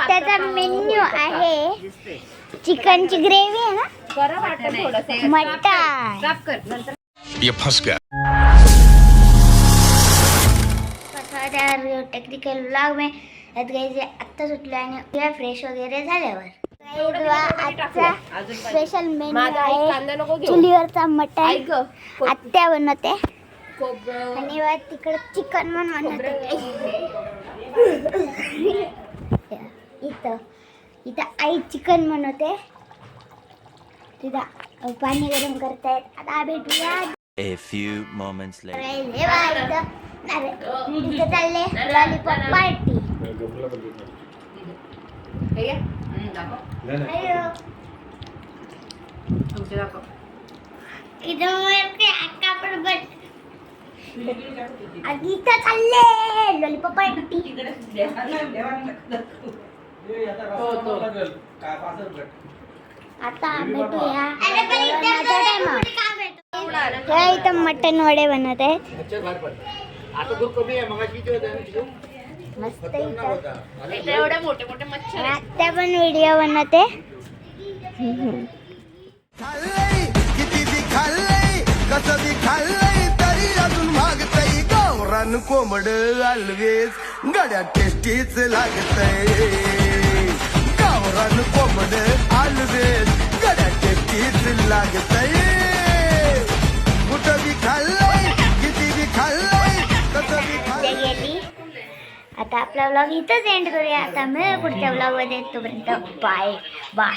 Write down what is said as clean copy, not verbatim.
आत्याचा menu आहे चिकनची gravy आहे ना, मटन ये फंस गया। टेक्निकल ब्लॉग में आत्ता सुटलो आणि फ्रेश वगैरे झाल्यावर आजचा स्पेशल मेन्यू आहे चुलीवरचा मटन आत्या बनवते आणि तिकडे चिकन पण बनवते. इथं आई चिकन बनवते, तिथं पाणी गरम करतायत. आता भेटूया. A few moments later. इथं चालले लॉलीपॉप पार्टी. इथं चालले लॉलीपॉप पार्टी. आता भेटूया. इथं मटन वडे बनवत आहेत. मस्त एवढे मोठे मोठे मच्छर. आत्या पण व्हिडिओ बनवते. किती बी खाल्लंय कसं बी खाल्लंय तरी अजून मागतय गावरान कोंबड ऑलवेज गड्या टेस्टीच लागतय. गावरान कोंबड ऑलवेज गड्या टेस्टीच लागतय. कुठं बी खाल्लंय किती बी खाल्लंय कसं बी गेली. आता आपला व्लॉग इथंच एंड करूया. आता मिळेल पुढच्या व्लॉग मध्ये. तोपर्यंत बाय बाय.